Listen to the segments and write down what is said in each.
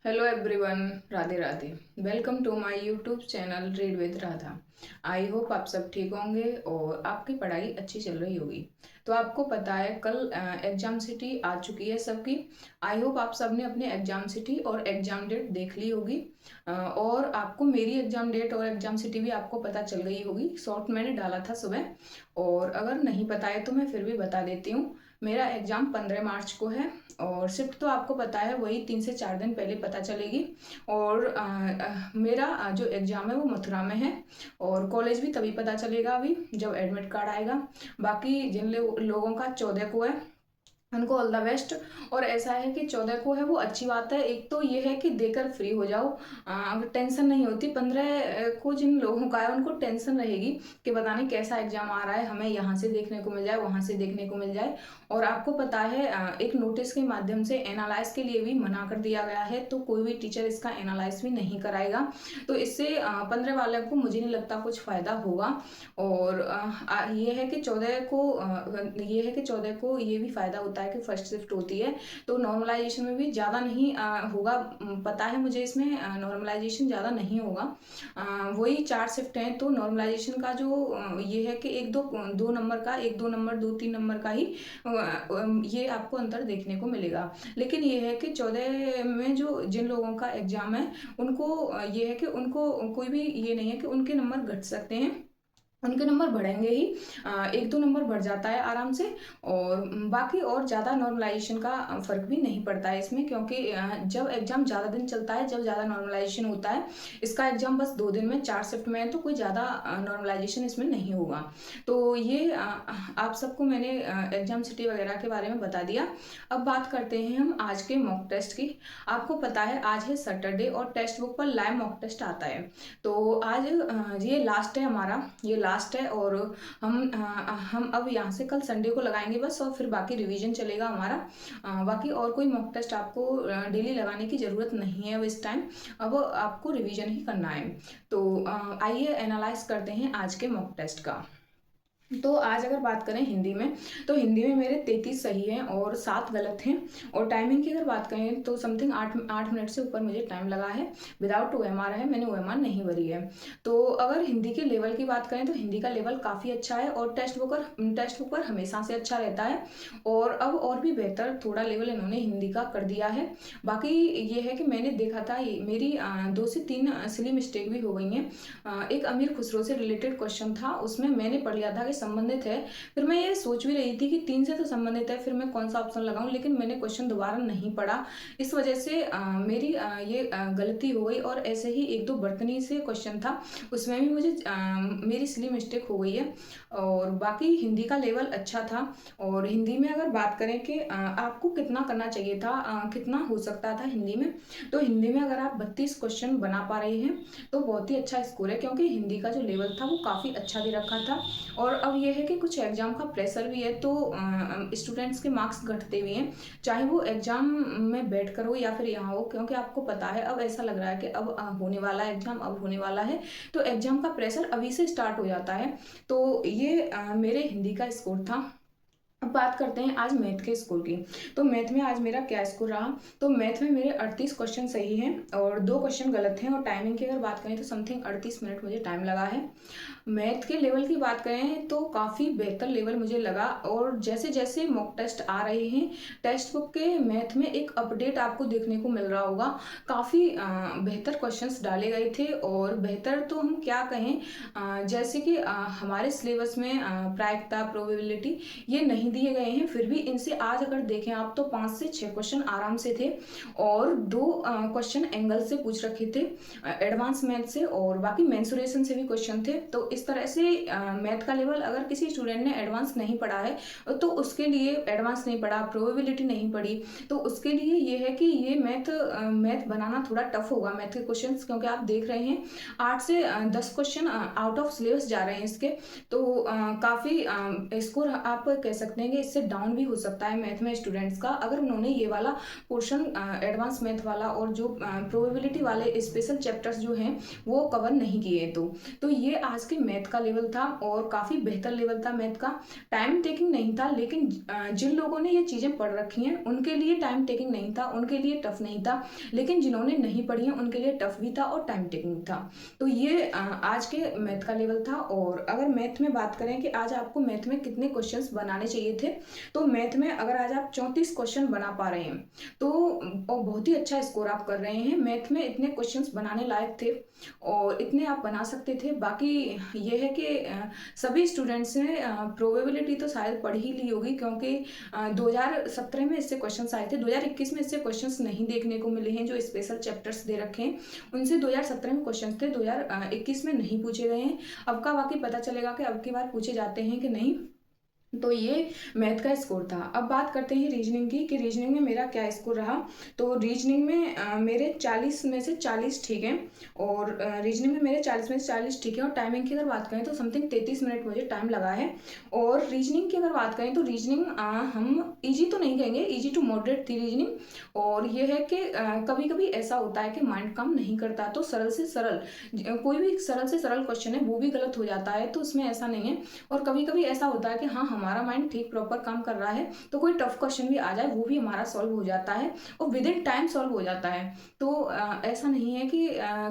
Hello everyone, Radhe Radhe. Welcome to my YouTube channel read with Radha. I hope आप सब ठीक होंगे और आपकी पढ़ाई अच्छी चल रही होगी। तो आपको पता है कल एग्जाम सिटी आ चुकी है सबकी। आई होप आप सब ने अपने एग्जाम सिटी और एग्जाम डेट देख ली होगी। और आपको मेरी एग्जाम डेट और एग्जाम सिटी भी आपको पता चल गई होगी। शॉर्ट मैंने डाला था सुबह, और अगर नहीं पता है तो मैं फिर भी बता देती हूँ। मेरा एग्जाम 15 मार्च को है और शिफ्ट तो आपको पता है वही 3 से 4 दिन पहले पता चलेगी। और मेरा जो एग्ज़ाम है वो मथुरा में है, और कॉलेज भी तभी पता चलेगा अभी जब एडमिट कार्ड आएगा। बाकी जिन लोगों का 14 को है उनको ऑल द बेस्ट। और ऐसा है कि 14 को है वो अच्छी बात है। एक तो ये है कि देकर फ्री हो जाओ, टेंशन नहीं होती। 15 को जिन लोगों का है उनको टेंशन रहेगी कि पता नहीं कैसा एग्जाम आ रहा है, हमें यहाँ से देखने को मिल जाए वहाँ से देखने को मिल जाए। और आपको पता है एक नोटिस के माध्यम से एनालाइज के लिए भी मना कर दिया गया है, तो कोई भी टीचर इसका एनालाइज भी नहीं कराएगा। तो इससे 15 वाले को मुझे नहीं लगता कुछ फ़ायदा होगा। और ये है कि 14 को ये भी फ़ायदा होता है कि फर्स्ट शिफ्ट होती है, तो नॉर्मलाइजेशन में भी ज़्यादा नहीं होगा। पता है मुझे इसमें नॉर्मलाइजेशन ज़्यादा नहीं होगा। वही 4 शिफ्ट हैं, तो नॉर्मलाइजेशन का जो ये है कि एक दो दो नंबर का, 1-2 नंबर 2-3 नंबर का ही ये आपको अंतर देखने को मिलेगा। लेकिन ये है कि 14 में जो जिन लोगों का एग्ज़ाम है उनको ये है कि उनको कोई भी ये नहीं है कि उनके नंबर घट सकते हैं, उनके नंबर बढ़ेंगे ही। 1-2 नंबर बढ़ जाता है आराम से। और बाकी और ज़्यादा नॉर्मलाइजेशन का फ़र्क भी नहीं पड़ता है इसमें, क्योंकि जब एग्ज़ाम ज़्यादा दिन चलता है, जब ज़्यादा नॉर्मलाइजेशन होता है। इसका एग्ज़ाम बस 2 दिन में 4 शिफ्ट में है, तो कोई ज़्यादा नॉर्मलाइजेशन इसमें नहीं होगा। तो ये आप सबको मैंने एग्ज़ाम सिटी वगैरह के बारे में बता दिया। अब बात करते हैं हम आज के मॉक टेस्ट की। आपको पता है आज है सैटरडे और टेक्स्ट बुक पर लाइव मॉक टेस्ट आता है। तो आज ये लास्ट है हमारा, ये लास्ट है। और हम अब यहाँ से कल संडे को लगाएंगे बस, और फिर बाकी रिवीजन चलेगा हमारा। बाकी और कोई मॉक टेस्ट आपको डेली लगाने की ज़रूरत नहीं है अब इस टाइम। अब आपको रिवीजन ही करना है। तो आइए एनालाइज करते हैं आज के मॉक टेस्ट का। तो आज अगर बात करें हिंदी में, तो हिंदी में मेरे 33 सही हैं और 7 गलत हैं। और टाइमिंग की अगर बात करें तो समथिंग 8 मिनट से ऊपर मुझे टाइम लगा है। विदाउट OMR है, मैंने OMR नहीं भरी है। तो अगर हिंदी के लेवल की बात करें तो हिंदी का लेवल काफ़ी अच्छा है, और टेक्स्ट बुक पर हमेशा से अच्छा रहता है। और अब और भी बेहतर थोड़ा लेवल इन्होंने हिंदी का कर दिया है। बाकी ये है कि मैंने देखा था मेरी 2 से 3 सिली मिस्टेक भी हो गई हैं। एक अमीर खुसरो से रिलेटेड क्वेश्चन था, उसमें मैंने पढ़ लिया था कि संबंधित है। फिर मैं ये सोच भी रही थी कि 3 से तो संबंधित है, फिर मैं कौन सा ऑप्शन लगाऊं, लेकिन मैंने क्वेश्चन दोबारा नहीं पढ़ा। इस वजह से मेरी ये गलती हो गई। और ऐसे ही 1-2 बर्तनी से क्वेश्चन था, उसमें भी मुझे मेरी सिली मिस्टेक हो गई है। और बाकी हिंदी का लेवल अच्छा था। और हिंदी में अगर बात करें कि आपको कितना करना चाहिए था, कितना हो सकता था हिंदी में, तो हिंदी में अगर आप 32 क्वेश्चन बना पा रहे हैं तो बहुत ही अच्छा स्कोर है, क्योंकि हिंदी का जो लेवल था वो काफ़ी अच्छा दे रखा था। और अब ये है कि कुछ एग्ज़ाम का प्रेशर भी है, तो स्टूडेंट्स के मार्क्स घटते भी हैं, चाहे वो एग्ज़ाम में बैठ कर हो या फिर यहाँ हो। क्योंकि आपको पता है अब ऐसा लग रहा है कि अब होने वाला है एग्ज़ाम, अब होने वाला है, तो एग्ज़ाम का प्रेशर अभी से स्टार्ट हो जाता है। तो ये मेरे हिंदी का स्कोर था। अब बात करते हैं आज मैथ के स्कोर की। तो मैथ में आज मेरा क्या स्कोर रहा, तो मैथ में मेरे 38 क्वेश्चन सही हैं और 2 क्वेश्चन गलत हैं। और टाइमिंग की अगर बात करें तो समथिंग 38 मिनट मुझे टाइम लगा है। मैथ के लेवल की बात करें तो काफ़ी बेहतर लेवल मुझे लगा। और जैसे जैसे मॉक टेस्ट आ रहे हैं, टेक्स्ट बुक के मैथ में एक अपडेट आपको देखने को मिल रहा होगा। काफ़ी बेहतर क्वेश्चंस डाले गए थे, और बेहतर तो हम क्या कहें, जैसे कि हमारे सिलेबस में प्रायिकता, प्रोबेबिलिटी ये नहीं दिए गए हैं, फिर भी इनसे आज अगर देखें आप तो 5 से 6 क्वेश्चन आराम से थे। और 2 क्वेश्चन एंगल से पूछ रखे थे, एडवांस मैथ से, और बाकी मेंसुरेशन से भी क्वेश्चन थे। तो इस तरह से मैथ का लेवल अगर किसी स्टूडेंट ने एडवांस नहीं पढ़ा है तो उसके लिए, एडवांस नहीं पढ़ा, प्रोबेबिलिटी नहीं पढ़ी, तो उसके लिए ये है कि ये मैथ बनाना थोड़ा टफ होगा, मैथ के क्वेश्चंस। क्योंकि आप देख रहे हैं 8 से 10 क्वेश्चन आउट ऑफ सिलेबस जा रहे हैं इसके। तो काफ़ी स्कोर आप कह सकते देंगे, इससे डाउन भी हो सकता है मैथ में स्टूडेंट्स का, अगर उन्होंने ये वाला पोर्शन एडवांस मैथ वाला और जो प्रोबेबिलिटी वाले स्पेशल चैप्टर्स जो हैं वो कवर नहीं किए। तो ये आज के मैथ का लेवल था और काफ़ी बेहतर लेवल था मैथ का। टाइम टेकिंग नहीं था, लेकिन जिन लोगों ने ये चीज़ें पढ़ रखी हैं उनके लिए टाइम टेकिंग नहीं था, उनके लिए टफ नहीं था, लेकिन जिन्होंने नहीं पढ़ी है उनके लिए टफ भी था और टाइम टेकिंग था। तो ये आज के मैथ का लेवल था। और अगर मैथ में बात करें कि आज आपको मैथ में कितने क्वेश्चंस बनाने चाहिए थे, तो मैथ में अगर आज आप 34 क्वेश्चन बना पा रहे हैं तो और बहुत ही अच्छा स्कोर आप कर रहे हैं। मैथ में इतने क्वेश्चंस बनाने लायक थे और इतने आप बना सकते थे। बाकी ये है कि सभी स्टूडेंट्स ने प्रोबेबिलिटी तो शायद पढ़ ही ली होगी, क्योंकि 2017 में इससे क्वेश्चंस आए थे, 2021 में इससे क्वेश्चंस नहीं देखने को मिले हैं। जो स्पेशल चैप्टर्स दे रखे हैं उनसे 2017 में क्वेश्चंस थे, 2021 में नहीं पूछे गए हैं। अब का बाकी पता चलेगा कि अब की बार पूछे जाते हैं कि नहीं। तो ये मैथ का स्कोर था। अब बात करते हैं रीजनिंग की कि रीजनिंग में मेरा क्या स्कोर रहा। तो रीजनिंग में मेरे 40 में से 40 ठीक हैं, और रीजनिंग में मेरे 40 में से 40 ठीक है। और टाइमिंग की अगर बात करें तो समथिंग 33 मिनट मुझे टाइम लगा है। और रीजनिंग की अगर बात करें तो रीजनिंग हम ईजी तो नहीं कहेंगे, ईजी टू मॉडरेट थी रीजनिंग। और ये है कि कभी कभी ऐसा होता है कि माइंड काम नहीं करता, तो सरल से सरल कोई भी सरल से सरल क्वेश्चन है वो भी गलत हो जाता है, तो उसमें ऐसा नहीं है। और कभी कभी ऐसा होता है कि हाँ हमारा माइंड ठीक प्रॉपर काम कर रहा है तो कोई टफ क्वेश्चन भी आ जाए वो भी हमारा सॉल्व हो जाता है और विद इन टाइम सॉल्व हो जाता है। तो ऐसा नहीं है कि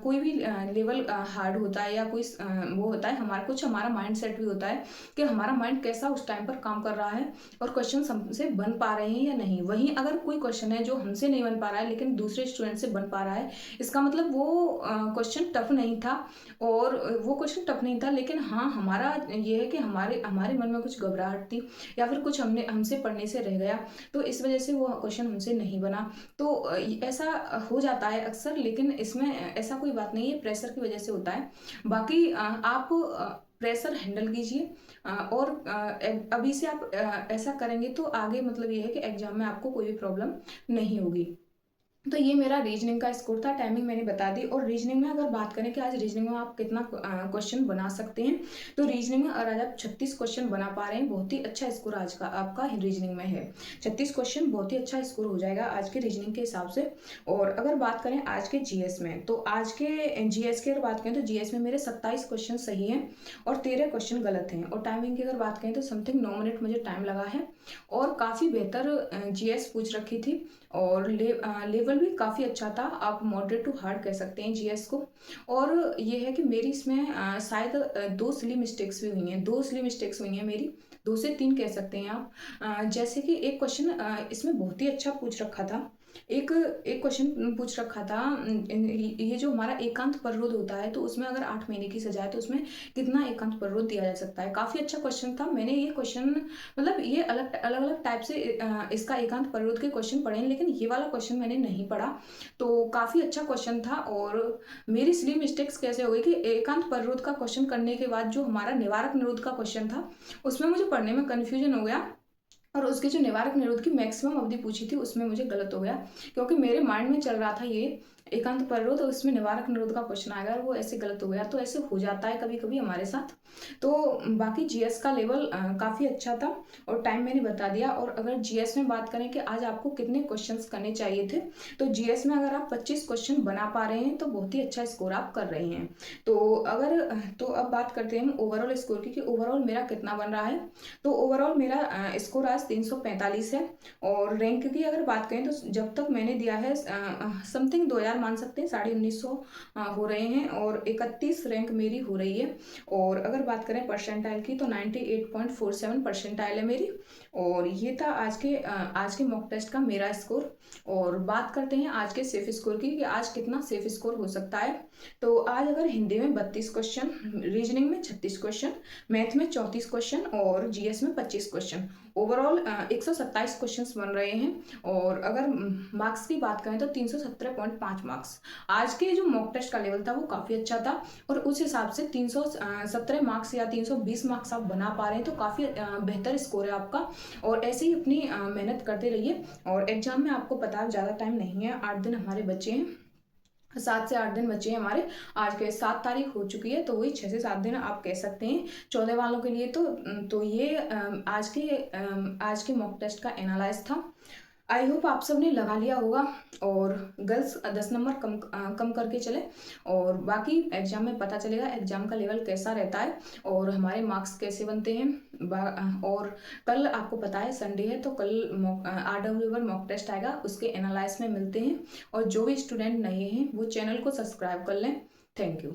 कोई भी लेवल हार्ड होता है या कोई वो होता है। हमारा माइंड सेट भी होता है कि हमारा माइंड कैसा उस टाइम पर काम कर रहा है और क्वेश्चन हमसे बन पा रहे हैं या नहीं। वहीं अगर कोई क्वेश्चन है जो हमसे नहीं बन पा रहा है लेकिन दूसरे स्टूडेंट से बन पा रहा है, इसका मतलब वो क्वेश्चन टफ नहीं था। और वो क्वेश्चन टफ नहीं था, लेकिन हाँ हमारा ये है कि हमारे मन में कुछ घबराहट थी या फिर कुछ हमसे पढ़ने से रह गया, तो इस वजह से वो क्वेश्चन हमसे नहीं बना। तो ऐसा हो जाता है अक्सर, लेकिन इसमें ऐसा कोई बात नहीं है, प्रेशर की वजह से होता है। बाकी आप प्रेशर हैंडल कीजिए और अभी से आप ऐसा करेंगे तो आगे मतलब ये है कि एग्जाम में आपको कोई भी प्रॉब्लम नहीं होगी। तो ये मेरा रीजनिंग का स्कोर था। टाइमिंग मैंने बता दी। और रीजनिंग में अगर बात करें कि आज रीजनिंग में आप कितना क्वेश्चन बना सकते हैं, तो रीजनिंग में अगर आज आप 36 क्वेश्चन बना पा रहे हैं, बहुत ही अच्छा स्कोर आज का आपका रीजनिंग में है। 36 क्वेश्चन बहुत ही अच्छा स्कोर हो जाएगा आज के रीजनिंग के हिसाब से। और अगर बात करें आज के जीएस में, तो आज के जीएस की अगर बात करें तो जीएस में मेरे 27 क्वेश्चन सही हैं और 13 क्वेश्चन गलत हैं। और टाइमिंग की अगर बात करें तो समथिंग 9 मिनट मुझे टाइम लगा है और काफ़ी बेहतर जीएस पूछ रखी थी और लेवल भी काफ़ी अच्छा था। आप मॉडरेट टू हार्ड कह सकते हैं जीएस को। और ये है कि मेरी इसमें शायद 2 सिली मिस्टेक्स भी हुई हैं, 2 सिली मिस्टेक्स हुई हैं मेरी, 2 से 3 कह सकते हैं आप। जैसे कि एक क्वेश्चन इसमें बहुत ही अच्छा पूछ रखा था। एक क्वेश्चन पूछ रखा था, ये जो हमारा एकांत परिरोध होता है तो उसमें अगर 8 महीने की सजा है तो उसमें कितना एकांत परिरोध दिया जा सकता है। काफ़ी अच्छा क्वेश्चन था। मैंने ये क्वेश्चन मतलब ये अलग अलग टाइप से इसका एकांत परिरोध के क्वेश्चन पढ़े हैं, लेकिन ये वाला क्वेश्चन मैंने नहीं पढ़ा। तो काफ़ी अच्छा क्वेश्चन था। और मेरी सिली मिस्टेक्स कैसे हो गई कि एकांत परिरोध का क्वेश्चन करने के बाद जो हमारा निवारक निरोध का क्वेश्चन था उसमें मुझे पढ़ने में कन्फ्यूजन हो गया, और उसके जो निवारक निरोध की मैक्सिमम अवधि पूछी थी उसमें मुझे गलत हो गया, क्योंकि मेरे माइंड में चल रहा था ये एकांत परिरोध और उसमें निवारक निरोध का क्वेश्चन आएगा और वो ऐसे गलत हो गया। तो ऐसे हो जाता है कभी कभी हमारे साथ। तो बाकी जीएस का लेवल काफ़ी अच्छा था और टाइम मैंने बता दिया। और अगर जीएस में बात करें कि आज आपको कितने क्वेश्चंस करने चाहिए थे, तो जीएस में अगर आप 25 क्वेश्चन बना पा रहे हैं तो बहुत ही अच्छा स्कोर आप कर रहे हैं। तो अब बात करते हैं हम ओवरऑल स्कोर की कि ओवरऑल मेरा कितना बन रहा है। तो ओवरऑल मेरा स्कोर आज 345 है। और रैंक की अगर बात करें तो जब तक मैंने दिया है समथिंग 2000 मान सकते हैं, 1950 हो रहे हैं और 31 रैंक मेरी हो रही है। और अगर बात करें परसेंटाइल की तो 98.47 परसेंटाइल है मेरी। और ये था आज के मॉक टेस्ट का मेरा स्कोर। और बात करते हैं आज के सेफ स्कोर की कि आज कितना सेफ स्कोर हो सकता है। तो आज अगर हिंदी में 32 क्वेश्चन, रीजनिंग में 36 क्वेश्चन, मैथ में 34 क्वेश्चन और जीएस में 25 क्वेश्चन, ओवरऑल 127 क्वेश्चंस बन रहे हैं। और अगर मार्क्स की बात करें तो 317.5 मार्क्स। आज के जो मॉक टेस्ट का लेवल था वो काफ़ी अच्छा था और उस हिसाब से 317 मार्क्स या 320 मार्क्स आप बना पा रहे हैं तो काफ़ी बेहतर स्कोर है आपका। और ऐसे ही अपनी मेहनत करते रहिए। और एग्जाम में आपको पता है ज़्यादा टाइम नहीं है, 8 दिन हमारे बच्चे हैं। 7 से 8 दिन बचे हैं हमारे। आज के 7 तारीख हो चुकी है, तो वही 6 से 7 दिन आप कह सकते हैं 14 वालों के लिए। तो ये आज के मॉक टेस्ट का एनालाइज था। आई होप आप सब ने लगा लिया होगा और गर्ल्स 10 नंबर कम करके चले, और बाकी एग्जाम में पता चलेगा एग्जाम का लेवल कैसा रहता है और हमारे मार्क्स कैसे बनते हैं। और कल आपको पता है संडे है, तो कल RW1 मॉक टेस्ट आएगा, उसके एनालाइज में मिलते हैं। और जो भी स्टूडेंट नए हैं वो चैनल को सब्सक्राइब कर लें। Thank you.